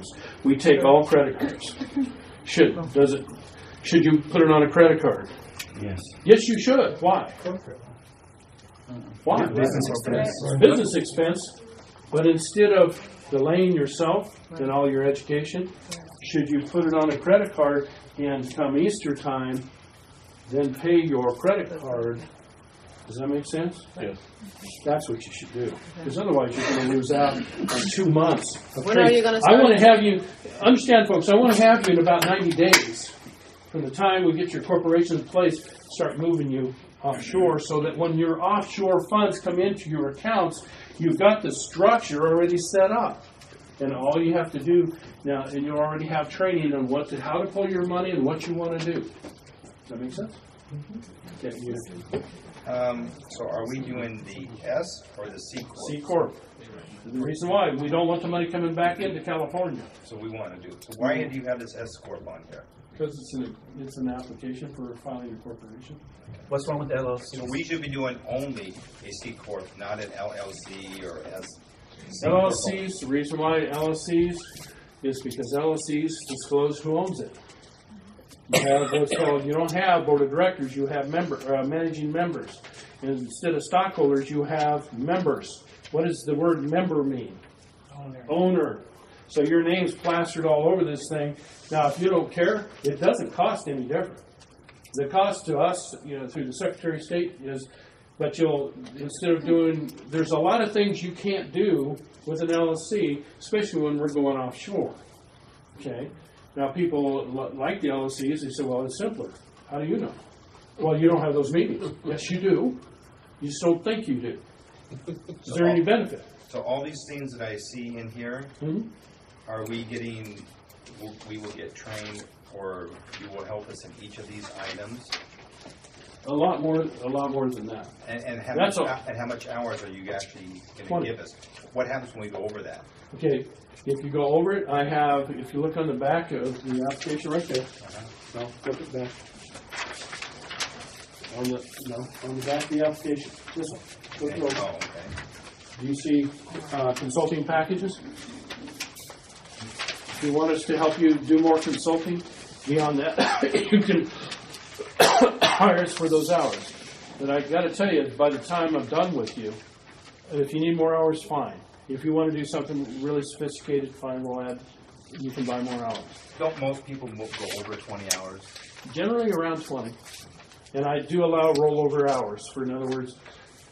savings. We take all credit cards. Should you put it on a credit card? Yes. Yes, you should. Why? Why? Business expense. Business expense. But instead of delaying yourself and all your education, should you put it on a credit card and come Easter time, then pay your credit card? Does that make sense? Yes. That's what you should do. Because otherwise you're going to lose out on 2 months. When are you going to start? I want to have you, understand folks, I want to have you in about 90 days. From the time we get your corporation in place, start moving you offshore so that when your offshore funds come into your accounts, you've got the structure already set up. And all you have to do now, and you already have training on how to pull your money and what you want to do. Does that make sense? Mm-hmm. Okay, So are we doing the S or the C Corp? C Corp. The reason why, we don't want the money coming back into California. So we want to do it. So why do you have this S Corp on here? Because it's an application for filing a corporation. What's wrong with the LLC? So we should be doing only a C Corp, not an LLC or S. LLCs, the reason why LLCs is because LLCs disclose who owns it. You have what's called, you don't have board of directors, you have managing members. And instead of stockholders, you have members. What does the word member mean? Owner. So your name's plastered all over this thing. Now, if you don't care, it doesn't cost any different. The cost to us, through the Secretary of State is, but instead of doing, there's a lot of things you can't do with an LLC, especially when we're going offshore. Okay? Now, people like the LLCs, they say, well, it's simpler. How do you know? Well, you don't have those meetings. Yes, you do. You just don't think you do. Is there any benefit? So all these things that I see in here, are we getting, we will get trained, or you will help us in each of these items? A lot more than that. And how much hours are you actually going to give us? What happens when we go over that? Okay, if you go over it, I have, if you look on the back of the application right there. No, flip it back. On the back of the application. This one. Flip it over. Oh, okay. Do you see consulting packages? If you want us to help you do more consulting, beyond that, you can hire us for those hours. But I got to tell you, by the time I'm done with you, if you need more hours, fine. If you want to do something really sophisticated, fine, we'll add. You can buy more hours. Don't most people go over 20 hours? Generally around 20. And I do allow rollover hours. In other words,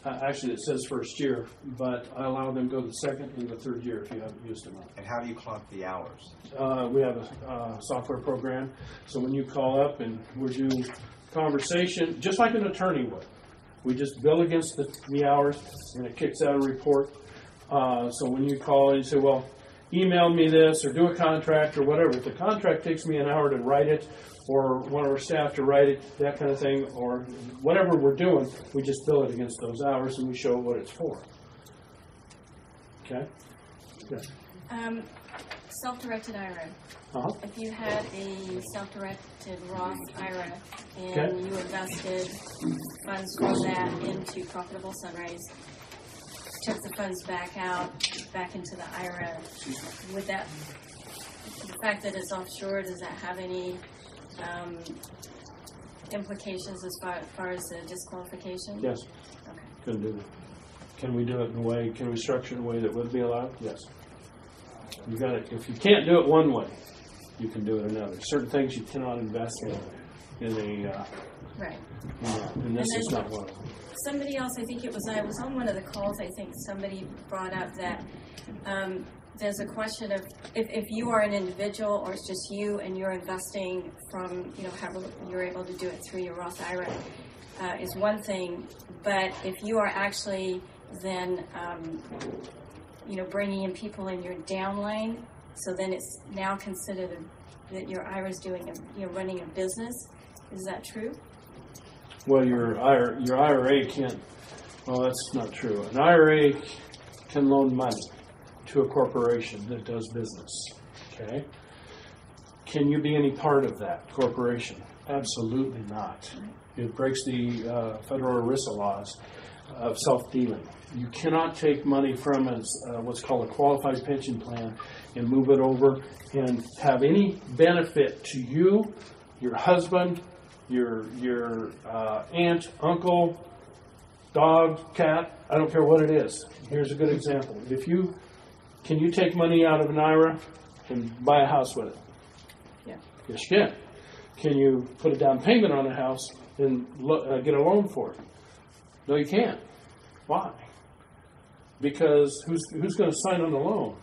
actually it says first year, but I allow them to go the second and the third year if you haven't used them up. And how do you clock the hours? We have a software program. So when you call up and we do conversation, just like an attorney would, we just bill against the hours and it kicks out a report. So when you call and you say, well, email me this or do a contract or whatever. If the contract takes me an hour to write it or one of our staff to write it, that kind of thing, or whatever we're doing, we just bill it against those hours and we show what it's for. Okay? Yeah. Self-directed IRA. Uh-huh. If you had a self-directed Roth IRA and Okay. you invested funds from that into Profitable Sunrise, took the funds back into the IRA, would that, the fact that it's offshore, does that have any implications as far as the disqualification? Yes. Okay. Can do that. Can we do it in a way, can we structure it in a way that would be allowed? Yes. You got it. If you can't do it one way, you can do it another. Certain things you cannot invest in a Right. And this is not one of them. Somebody else, I think I was on one of the calls, I think somebody brought up that there's a question of if you are an individual or it's just you and you're investing from, however you're able to do it through your Roth IRA is one thing, but if you are actually then, bringing in people in your downline, so then it's now considered that your IRA is running a business. Is that true? Well, your IRA can't. Well, that's not true. An IRA can loan money to a corporation that does business. Okay. Can you be any part of that corporation? Absolutely not. It breaks the federal ERISA laws. of self-dealing. You cannot take money from what's called a qualified pension plan and move it over and have any benefit to you, your husband, your aunt, uncle, dog, cat. I don't care what it is. Here's a good example. Can you take money out of an IRA and buy a house with it? Yeah. Yes, you can. Can you put a down payment on a house and get a loan for it? No, you can't. Why? Because who's going to sign on the loan?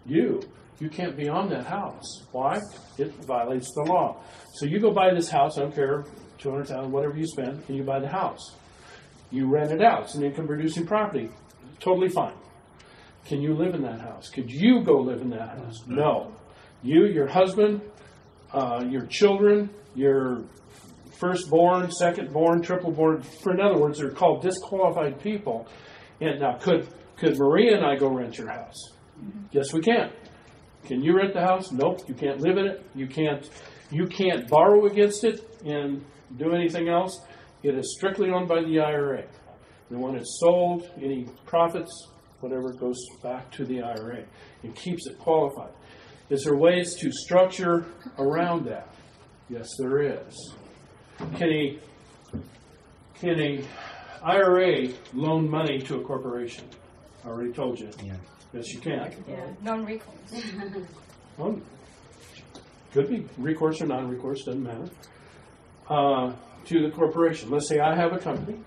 You. You can't be on that house. Why? It violates the law. So you go buy this house, I don't care, $200,000, whatever you spend, and you buy the house. You rent it out. It's an income-producing property. Totally fine. Can you live in that house? Could you go live in that house? No. You, your husband, your children, your firstborn, secondborn, tripleborn. In other words, they're called disqualified people. And now, could Maria and I go rent your house? Yes, we can. Can you rent the house? Nope. You can't live in it. You can't borrow against it and do anything else. It is strictly owned by the IRA. And when it's sold, any profits, whatever, goes back to the IRA. It keeps it qualified. Is there ways to structure around that? Yes, there is. Can a IRA loan money to a corporation? I already told you. Yeah. Yes, you can. Yeah, non-recourse. Well, could be recourse or non-recourse, doesn't matter. To the corporation. Let's say I have a company.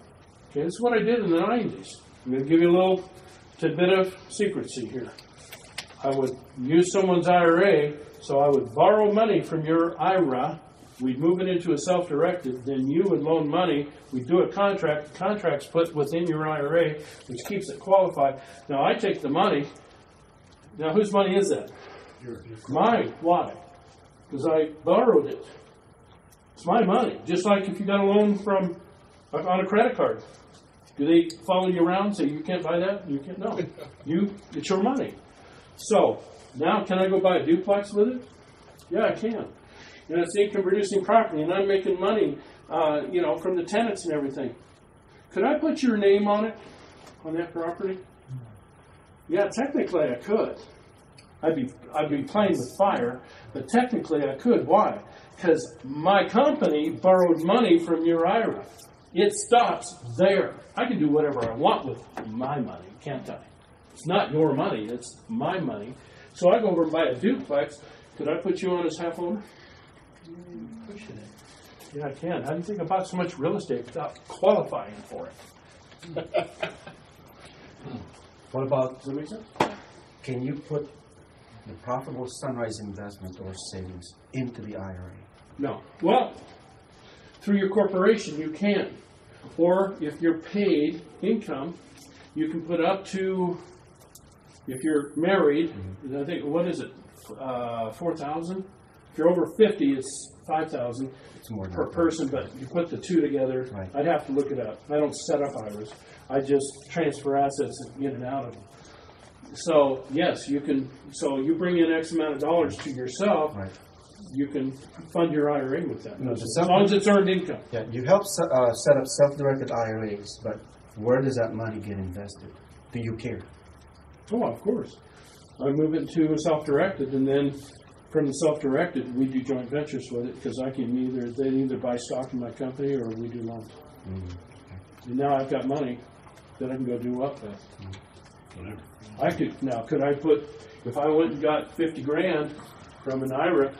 Okay, this is what I did in the 90s. I'm going to give you a little tidbit of secrecy here. I would use someone's IRA, so I would borrow money from your IRA. We'd move it into a self-directed. Then you would loan money. We'd do a contract. The contract's put within your IRA, which keeps it qualified. Now, I take the money. Now, whose money is that? Mine. Why? Because I borrowed it. It's my money. Just like if you got a loan from on a credit card. Do they follow you around and say, you can't buy that? You can't? No. It's your money. So, now can I go buy a duplex with it? Yeah, I can. And it's income-producing property, and I'm making money, from the tenants and everything. Could I put your name on it, on that property? Yeah, technically I could. I'd be playing with fire, but technically I could. Why? Because my company borrowed money from your IRA. It stops there. I can do whatever I want with my money, can't I? It's not your money, it's my money. So I go over and buy a duplex. Could I put you on as half owner? Yeah, I can. How do you think I bought so much real estate without qualifying for it? What about, Does that make sense? can you put the profitable Sunrise investment or savings into the IRA? No. Well, through your corporation you can. Or if you're paid income, you can put up to, if you're married, I think, what is it, 4,000? If you're over 50, it's 5,000 per person, but you put the two together. Right. I'd have to look it up. I don't set up IRAs. I just transfer assets in and out of them. So, yes, you can. So you bring in X amount of dollars to yourself, Right. you can fund your IRA with that. No, As long as it's earned income. Yeah, you help set up self-directed IRAs, but where does that money get invested? Do you care? Oh, of course. I move it to a self-directed, and then from the self-directed, we do joint ventures with it because they either buy stock in my company or we do loans. Mm-hmm. And now I've got money that I can go do up with. Could I put, if I went and got 50 grand from an IRA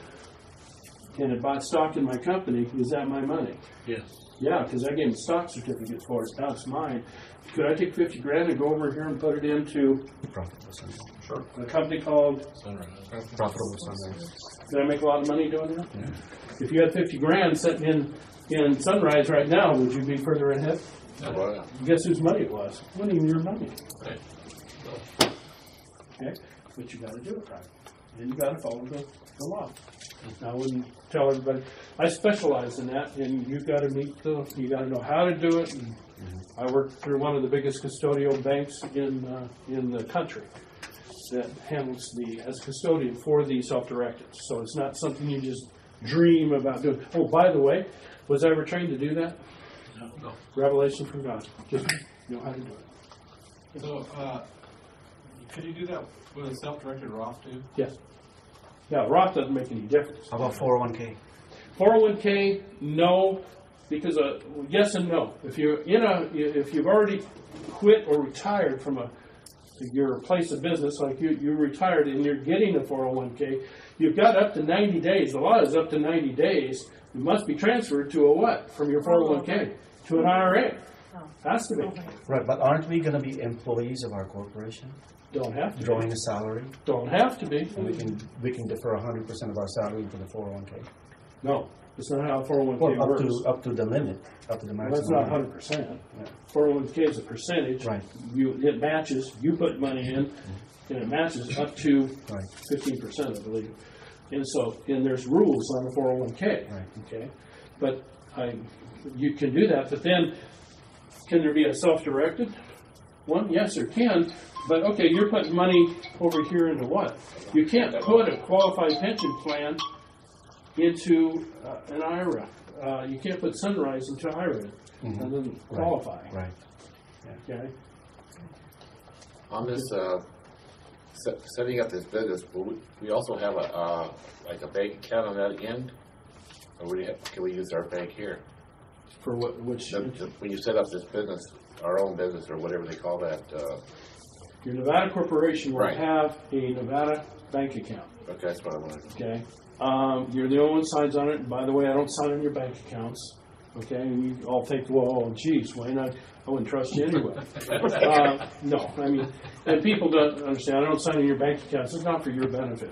and it bought stock in my company, is that my money? Yes. Yeah, because I gave them stock certificates for it. Now it's mine. Could I take 50 grand and go over here and put it into Profitable Sunrise. Sure. a company called, Sunrise. Profitable Sunrise. did I make a lot of money doing that? Yeah. If you had 50 grand sitting in Sunrise right now, would you be further ahead? Right. Guess whose money it was? It wasn't even your money. Right. Okay? But you got to do it right. And you got to follow the law. I wouldn't tell everybody. I specialize in that, and you've got to you got to know how to do it. And I work through one of the biggest custodial banks in the country that handles as custodian for the self-directed. So it's not something you just dream about doing. Oh, by the way, was I ever trained to do that? No. Revelation from God. Just know how to do it. So, could you do that with a self-directed Roth too? Yes. Now, Roth doesn't make any difference. How about 401k? 401k, no, because yes and no. If you've already quit or retired from your place of business, like you retired and you're getting a 401k, you've got up to 90 days. The law is up to 90 days. You must be transferred to a what from your 401k to an IRA. Has to be. Right, but aren't we going to be employees of our corporation? Don't have to. Drawing a salary? Don't have to be. And we can defer 100% of our salary into the 401k. No, it's not how 401k Well, works. up to the limit, up to the Well, maximum. that's not 100%. 401k is a percentage. Right. It matches. You put money in, and it matches up to Right. 15%, I believe. And there's rules on the 401k. Right. Okay, but you can do that. But then, can there be a self-directed one? Yes, there can. But okay, you're putting money over here into what? You can't put a qualified pension plan into an IRA. You can't put Sunrise into IRA and then qualify. Right. Okay. On this setting up this business, we also have a bank account on that end, or can we use our bank here? For what? Which? When you set up this business, our own business, or whatever they call that. Your Nevada corporation will Right. have a Nevada bank account. Okay, that's what I wanted. Okay. You're the only one who signs on it. And by the way, I don't sign on your bank accounts. Okay. And you all think, well, geez, Wayne, I wouldn't trust you anyway. No, I mean, and people don't understand. I don't sign on your bank accounts. It's not for your benefit.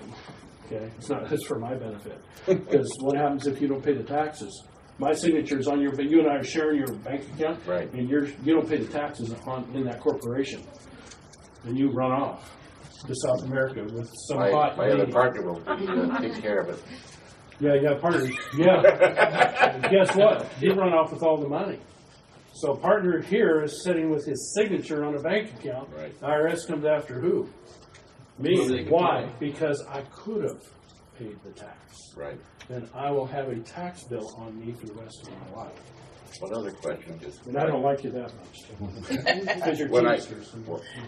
Okay. It's not. It's for my benefit. Because what happens if you don't pay the taxes? My signature is on your. But you and I are sharing your bank account. Right. And you don't pay the taxes in that corporation. And you run off to South America with some hot My other lady. partner will take care of it. Yeah, partner. Yeah. And guess what? You run off with all the money. So partner here is sitting with his signature on a bank account. Right. IRS comes after who? Me. Why? Because I could have paid the tax. Right. Then I will have a tax bill on me for the rest of my life. One other question is, And I don't like you that much. Because you're when teamsters.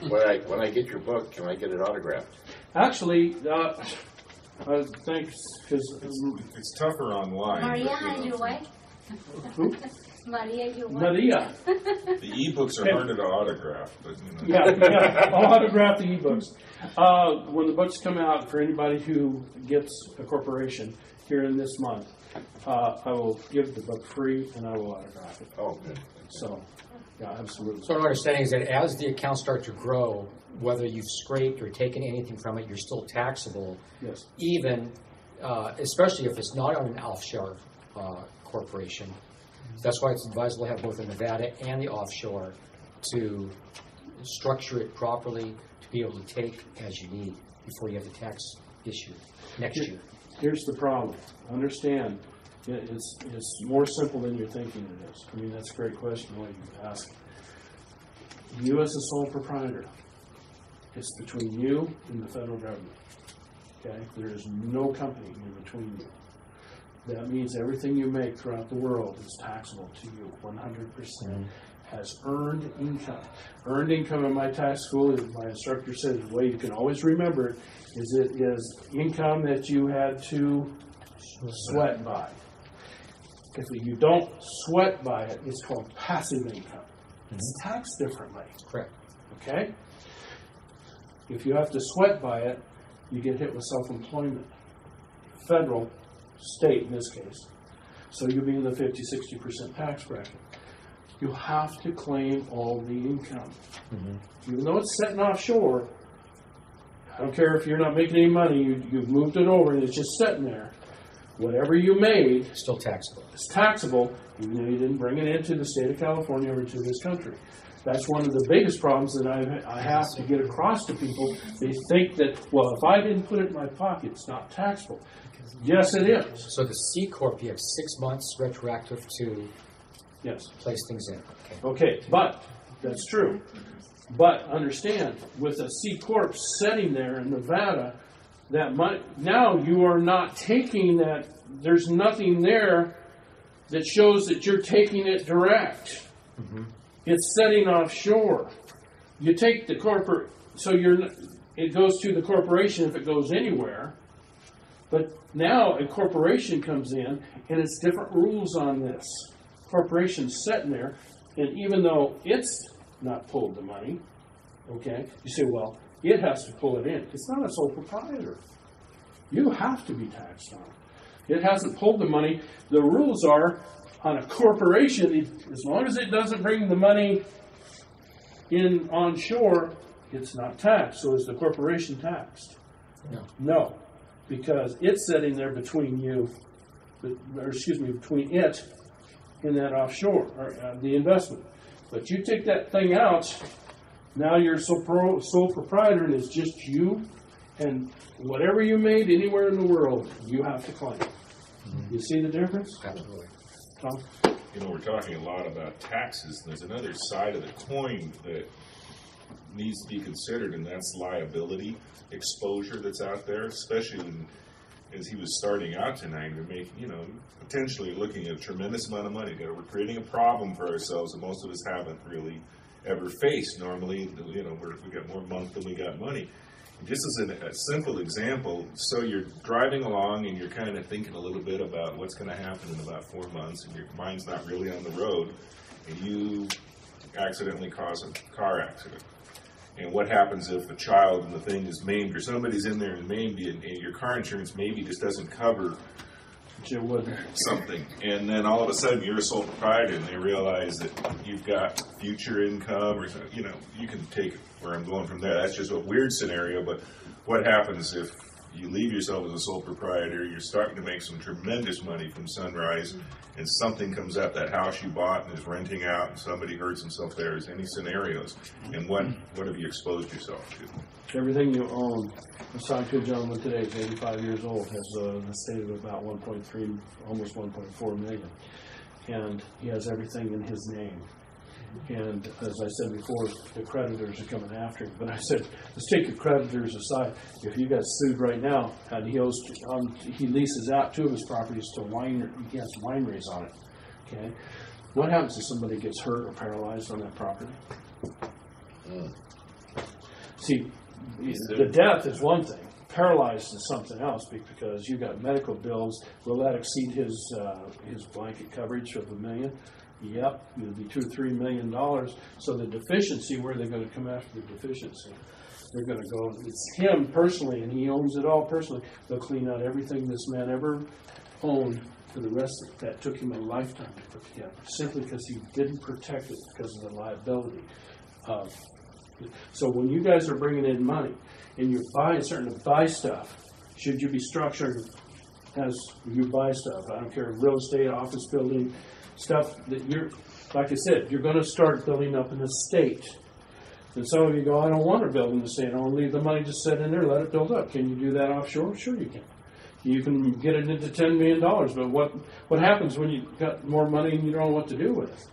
when I get your book, can I get it autographed? Actually, thanks, because It's tougher online. Maria but, and your wife? who? Maria, your wife? Maria. The e-books are harder to autograph, but Yeah, I'll autograph the ebooks. When the books come out, for anybody who gets a corporation here in this month, I will give the book free and I will autograph it. Oh, good. So, yeah, absolutely. So our understanding is that as the accounts start to grow, whether you've scraped or taken anything from it, you're still taxable, Yes. even, especially if it's not on an offshore corporation. That's why it's advisable to have both the Nevada and the offshore to structure it properly to be able to take as you need before you have the tax issue next year. Here's the problem. Understand, it's more simple than you're thinking it is. I mean, that's a great question what you ask. You as a sole proprietor, it's between you and the federal government. Okay? There is no company in between you. That means everything you make throughout the world is taxable to you 100%. Has earned income. Earned income in my tax school, as my instructor said, the way you can always remember it is income that you had to sweat by. If you don't sweat by it, it's called passive income. It's taxed differently. Correct. Okay? If you have to sweat by it, you get hit with self-employment. Federal, state in this case. So you'll be in the 50-60% tax bracket. You have to claim all the income. Even though it's sitting offshore, I don't care if you're not making any money, you've moved it over and it's just sitting there. Whatever you made Still taxable. is taxable, even though you didn't bring it into the state of California or to this country. That's one of the biggest problems that I have to get across to people. They think that, well, if I didn't put it in my pocket, it's not taxable. Yes, it is. So the C Corp, you have 6 months retroactive to Yes. place things in. Okay. Okay, but that's true. But understand, with a C Corp sitting there in Nevada, that money, now you are not taking that, there's nothing there that shows that you're taking it direct. It's setting offshore. You take the corporate, so it goes to the corporation if it goes anywhere. But now a corporation comes in, and it's different rules on this. Corporation's sitting there, and even though it's not pulled the money, okay, you say, well, it has to pull it in. It's not a sole proprietor. You have to be taxed on it. It hasn't pulled the money. The rules are on a corporation, as long as it doesn't bring the money in onshore, it's not taxed. So is the corporation taxed? No, because it's sitting there between you, between it and that offshore, or the investment. But you take that thing out, now you're sole proprietor, and it's just you, and whatever you made anywhere in the world, you have to claim. You see the difference? Absolutely. Tom? You know, we're talking a lot about taxes. There's another side of the coin that needs to be considered, and that's liability exposure that's out there, especially when, as he was starting out tonight, we're making, potentially looking at a tremendous amount of money. We're creating a problem for ourselves that most of us haven't really ever faced. Normally, we got more month than we got money. Just as a simple example, so you're driving along and you're kind of thinking a little bit about what's going to happen in about 4 months, and your mind's not really on the road, and you accidentally cause a car accident. And what happens if a child in the thing is maimed, or somebody's in there and maimed, and your car insurance maybe just doesn't cover something, and then all of a sudden you're a sole proprietor, and they realize that you've got future income, or you can take it where I'm going from there. That's just a weird scenario, but what happens if you leave yourself as a sole proprietor, you're starting to make some tremendous money from Sunrise, and something comes up, that house you bought and is renting out, and somebody hurts himself there? Is any scenarios? And what have you exposed yourself to? Everything you own. I was talking to a gentleman today, he's 85 years old, has an estate of about 1.3, almost 1.4 million. And he has everything in his name. And as I said before, the creditors are coming after him. But I said, let's take the creditors aside. If you got sued right now, and he leases out 2 of his properties to he has wineries on it. Okay, what happens if somebody gets hurt or paralyzed on that property? See, the death is one thing. Paralyzed is something else, because you got medical bills. Will that exceed his blanket coverage of $1 million? Yep, it'll be $2 or $3 million. So the deficiency, where are they going to come after the deficiency? They're going to go, it's him personally, and he owns it all personally. They'll clean out everything this man ever owned for the rest of it. That took him a lifetime to put together, simply because he didn't protect it because of the liability. So when you guys are bringing in money and you're starting to buy stuff, should you be structured as you buy stuff? I don't care, real estate, office building, stuff that like I said, you're going to start building up an estate. And some of you go, I don't want to build an estate. I want to leave the money just sit in there, let it build up. Can you do that offshore? Sure you can. You can get it into $10 million. But what happens when you've got more money and you don't know what to do with it?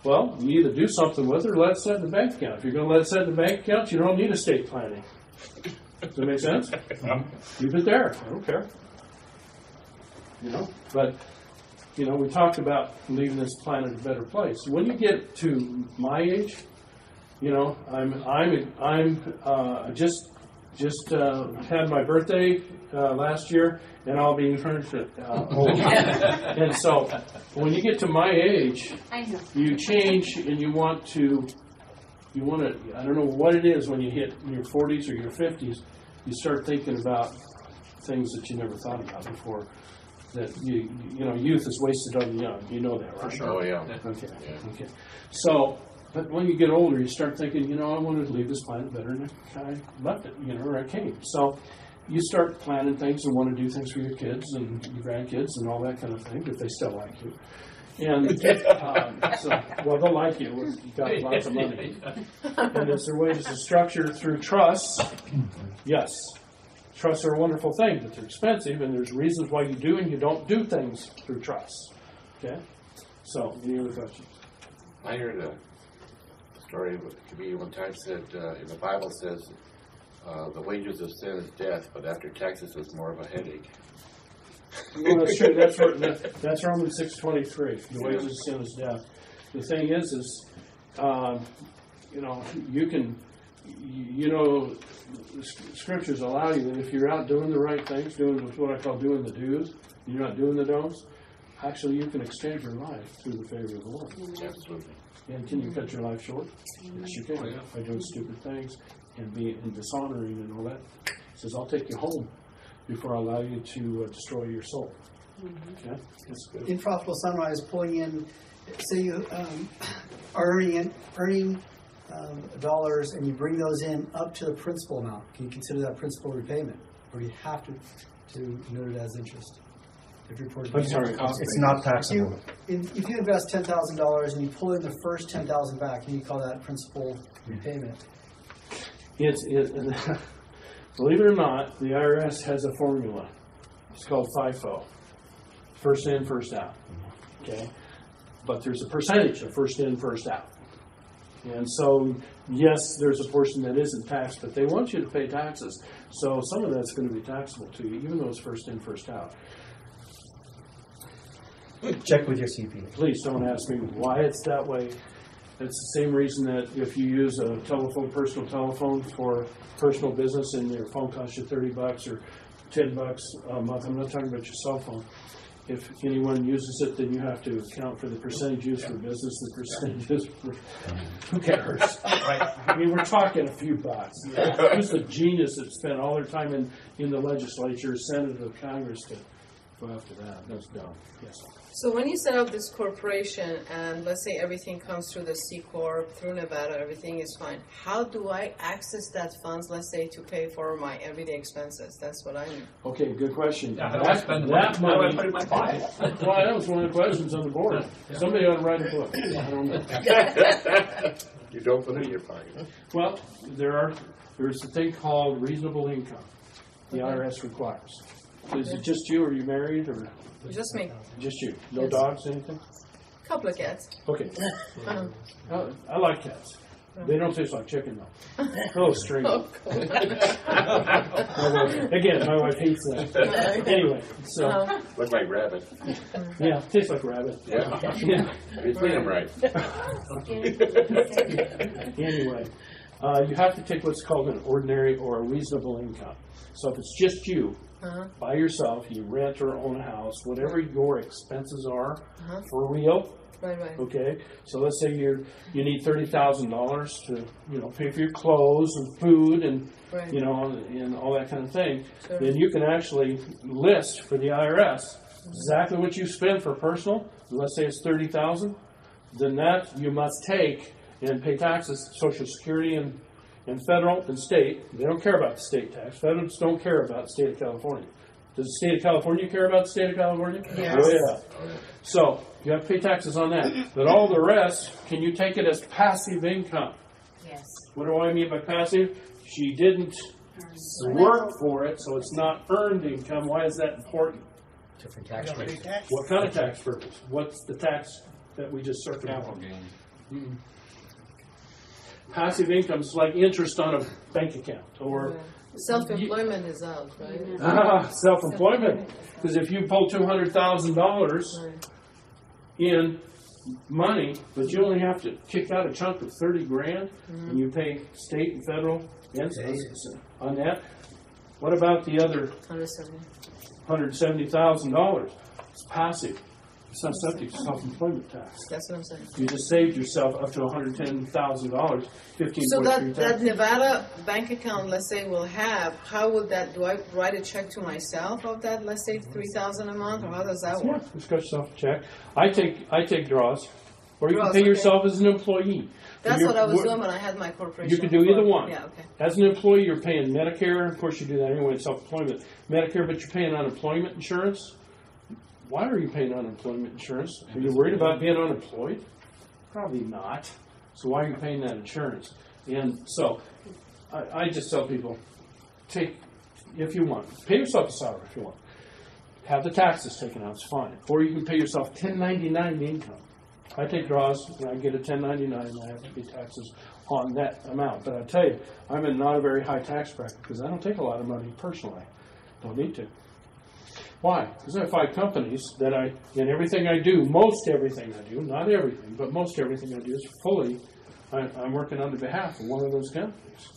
Well, you either do something with it or let it sit in the bank account. If you're going to let it sit in the bank account, you don't need estate planning. Does that make sense? Keep it there. I don't care. But we talked about leaving this planet a better place. When you get to my age, I'm just had my birthday last year, and I'll be old. And so, when you get to my age, you change, and you want to. I don't know what it is when you hit your 40s or your 50s. You start thinking about things that you never thought about before. That youth is wasted on the young. You know that, right? For sure. Oh, yeah. Okay. Yeah. Okay. So, but when you get older, you start thinking, I want to leave this planet better than I left it, or I came. So, you start planning things and want to do things for your kids and your grandkids and all that kind of thing, if they still like you. And they'll like you. You've got lots of money. And is there ways to structure through trusts? Yes. Trusts are a wonderful thing, but they're expensive, and there's reasons why you do and you don't do things through trusts. Okay? So, any other questions? I heard a story to be one time said, in the Bible says, the wages of sin is death, but after taxes it's more of a headache. Well, that's true. That's Romans 6:23. The wages of sin is death. The thing is, you know, you can, you know, scriptures allow you that if you're out doing the right things, doing what I call doing the do's, you're not doing the don'ts. Actually, you can exchange your life through the favor of the Lord. Absolutely. And can you cut your life short? Yes, you can. By doing stupid things and being and dishonoring and all that. He says, I'll take you home before I allow you to destroy your soul. Okay? That's good. In Profitable Sunrise, pulling in, say you are earning dollars and you bring those in up to the principal amount. Can you consider that principal repayment? Or do you have to note it as interest? If you're reported I'm sorry. It's not taxable. If you invest $10,000 and you pull in the first $10,000 back, can you call that principal repayment? Believe it or not, the IRS has a formula. It's called FIFO. First in, first out. Okay? But there's a percentage of first in, first out. And so, yes, there's a portion that isn't taxed, but they want you to pay taxes. So some of that's going to be taxable to you, even though it's first in, first out. Check with your CPA. Please don't ask me why it's that way. It's the same reason that if you use a personal telephone for personal business and your phone costs you $30 or $10 a month, I'm not talking about your cell phone. If anyone uses it, then you have to account for the percentage used for business, the percentage used for, who cares? Right. I mean, we're talking a few bucks. Who's the genius that spent all their time in the legislature, Senate, or Congress to go after that? That's dumb. Yes. So when you set up this corporation and let's say everything comes through the C Corp, through Nevada, everything is fine. How do I access that funds, let's say, to pay for my everyday expenses? That's what I need. Okay, good question. Yeah, how do I spend the money? That How do I money, put it in my pocket? well, that was one of the questions on the board. Somebody ought to write a book. I don't know. You don't put it in your pocket. Well, there's a thing called reasonable income. The IRS requires. Is it just you, or are you married, or Just me. just you? No Yes. dogs, anything? Couple of cats. Okay. Uh-huh. I like cats. They don't taste like chicken, though. Oh, string. Oh, cool. Again, my wife hates that. Anyway, so, Uh-huh. Look like rabbit. yeah, tastes like rabbit. Yeah. Yeah. You clean them right. Anyway, you have to take what's called an ordinary or a reasonable income. So if it's just you, Uh-huh. by yourself, you rent or own a house, whatever your expenses are Uh-huh. for real, Right, right. okay? So let's say you need $30,000 to, pay for your clothes and food and, Right. and all that kind of thing. Sure. Then you can actually list for the IRS exactly what you spend for personal. Let's say it's $30,000. Then that you must take and pay taxes, Social Security and federal and state. They don't care about the state tax. Federals don't care about the state of California. Does the state of California care about the state of California? Yes. Oh, yeah. So you have to pay taxes on that. But all the rest, can you take it as passive income? Yes. What do I mean by passive? She didn't work for it, so it's not earned income. Why is that important? Different tax rates. What kind of tax purpose? What's the tax that we just circled? Capital gain. Passive income is like interest on a bank account, or Self-employment is out, right? self-employment. Because if you pull $200,000 Right. in money, but you only have to kick out a chunk of 30 grand, and you pay state and federal on that. What about the other 170. $170,000? It's passive. It's not subject to self-employment tax. That's what I'm saying. You just saved yourself up to $110,000, 15 So point three that tax. Nevada bank account, let's say, will have, how would that, do I write a check to myself of that, let's say, $3,000 a month, or how does that Yeah, work? just cut yourself a check. I take draws, or you can Draws, pay okay. yourself as an employee. That's You're- what I was what- doing when I had my corporation. You could do either one. Yeah, okay. As an employee, you're paying Medicare. Of course, you do that anyway in self-employment. Medicare, but you're paying unemployment insurance. Why are you paying unemployment insurance? Are you worried about being unemployed? Probably not. So why are you paying that insurance? And so I just tell people, if you want, pay yourself a salary if you want. Have the taxes taken out, it's fine. Or you can pay yourself 1099 income. I take draws, and I get a 1099, and I have to pay taxes on that amount. But I tell you, I'm in not a very high tax bracket because I don't take a lot of money personally. Don't need to. Why? Because I have 5 companies that in everything I do, most everything I do, not everything, but most everything I do is fully, I'm working on the behalf of one of those companies.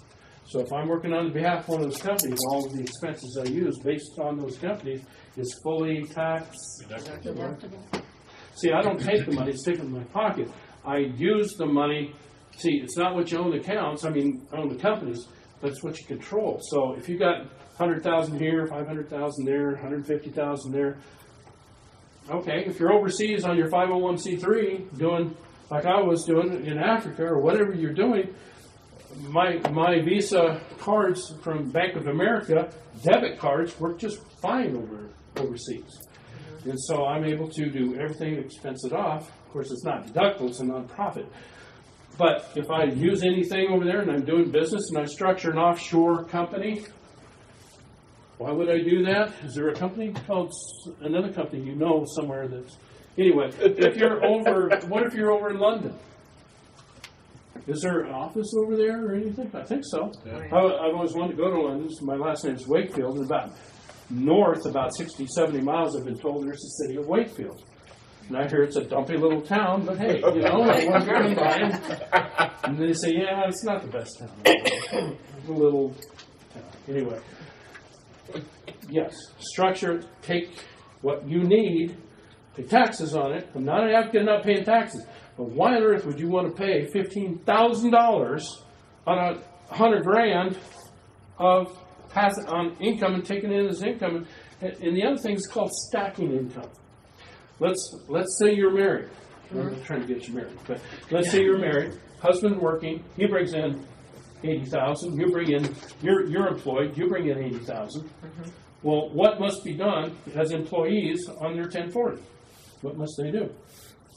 So if I'm working on behalf of one of those companies, all of the expenses I use based on those companies is fully tax deductible. See, I don't take the money, stick it in my pocket. I use the money. See, it's not what you own the accounts. I mean, own the companies, but it's what you control. So if you got 100,000 here, 500,000 there, 150,000 there. Okay, if you're overseas on your 501c3 doing like I was doing in Africa or whatever you're doing, my Visa cards from Bank of America, debit cards, work just fine overseas. And so I'm able to do everything, expense it off. Of course, it's not deductible, it's a nonprofit. But if I use anything over there and I'm doing business and I structure an offshore company, why would I do that? Is there a company called, another company you know somewhere that's, anyway, if you're over, what if you're over in London? Is there an office over there or anything? I think so. Yeah. I've always wanted to go to London. So my last name is Wakefield. And about north, about 60, 70 miles, I've been told there's the city of Wakefield. And I hear it's a dumpy little town, but hey, you know, I want to go by. And they say, yeah, it's not the best town. It's a little town. Anyway. Yes, structure, take what you need, pay taxes on it. I'm not an advocate of not paying taxes, but why on earth would you want to pay $15,000 on $100,000 of on income and taking it in as income? And the other thing is called stacking income. Let's say you're married. I'm not trying to get you married, but let's say you're married, husband working, he brings in 80,000. You bring in, you're employed. You bring in 80,000. Well, what must be done as employees on their 1040? What must they do?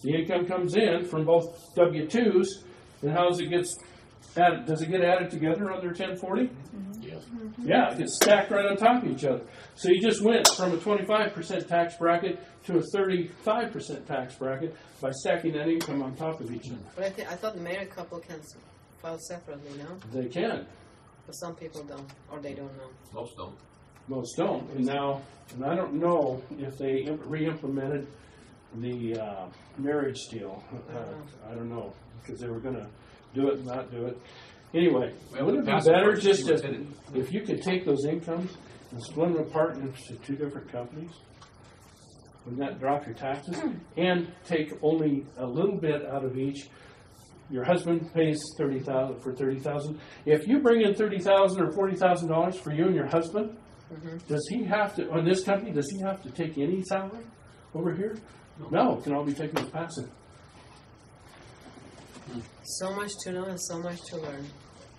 The income comes in from both W-2s, and how does it get added? Does it get added together on their 1040? Yes. Yeah, it gets stacked right on top of each other. So you just went from a 25% tax bracket to a 35% tax bracket by stacking that income on top of each other. But I thought the married couple can file separately, no? They can. But some people don't, or they don't know. Most don't. Most don't. And I don't know if they re-implemented the marriage deal. I don't know, because they were going to do it and not do it. Anyway, wouldn't it be better just if you could take those incomes and split them apart into 2 different companies? Wouldn't that drop your taxes? And take only a little bit out of each. Your husband pays $30,000 for $30,000. If you bring in $30,000 or $40,000 for you and your husband, does he have to on this company? Does he have to take any salary over here? No, it can all be taken as passive. So much to know and so much to learn.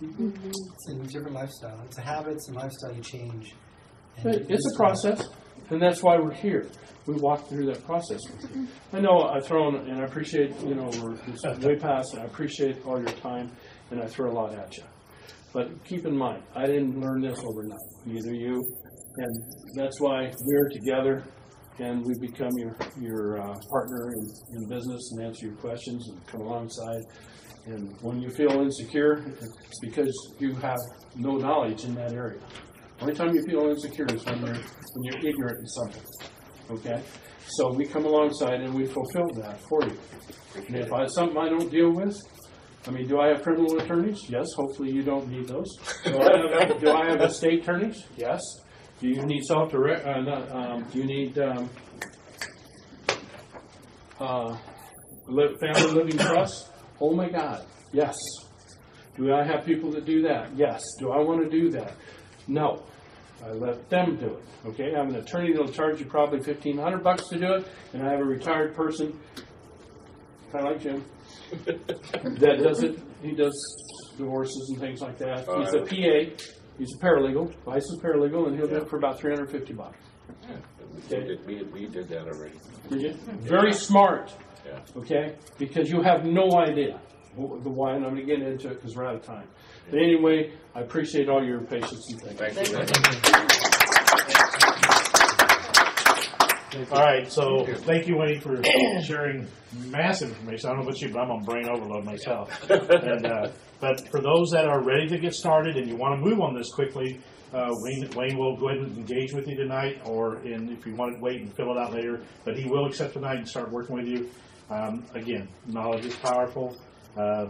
It's a different lifestyle. It's a habits and lifestyle you change. It's a process, and that's why we're here. We walk through that process with you. I know I've thrown, and I appreciate, we're way past, and I appreciate all your time, and I throw a lot at you. But keep in mind, I didn't learn this overnight, neither you, and that's why we're together, and we become your partner in business and answer your questions and come alongside. And when you feel insecure, it's because you have no knowledge in that area. The only time you feel insecure is when you're ignorant in something. Okay? So we come alongside and we fulfill that for you. And if it's something I don't deal with, do I have criminal attorneys? Yes. Hopefully you don't need those. Do I have estate attorneys? Yes. Do you need do you need family living trust? Oh my God. Yes. Do I have people that do that? Yes. Do I want to do that? No. I let them do it. Okay? I have an attorney that'll charge you probably $1,500 to do it, and I have a retired person, kind of like Jim, that does it. He does divorces and things like that. He's a PA. He's a paralegal, licensed paralegal, and he'll do it for about $350. Okay? We did that already. Did you? Very smart. Yeah. Okay? Because you have no idea the why, and I'm going to get into it because we're out of time. But anyway, I appreciate all your patience and thank you. All right, so thank you, Wayne, for sharing massive information. I don't know about you, but I'm on brain overload myself. But for those that are ready to get started and you want to move on this quickly, Wayne will go ahead and engage with you tonight, and if you want to wait and fill it out later, but he will accept tonight and start working with you. Again, knowledge is powerful.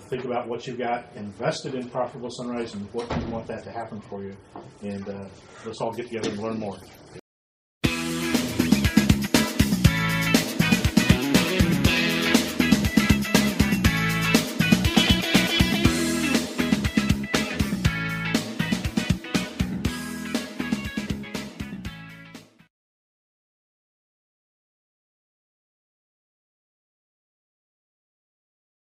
Think about what you've got invested in Profitable Sunrise and what you want that to happen for you. And let's all get together and learn more.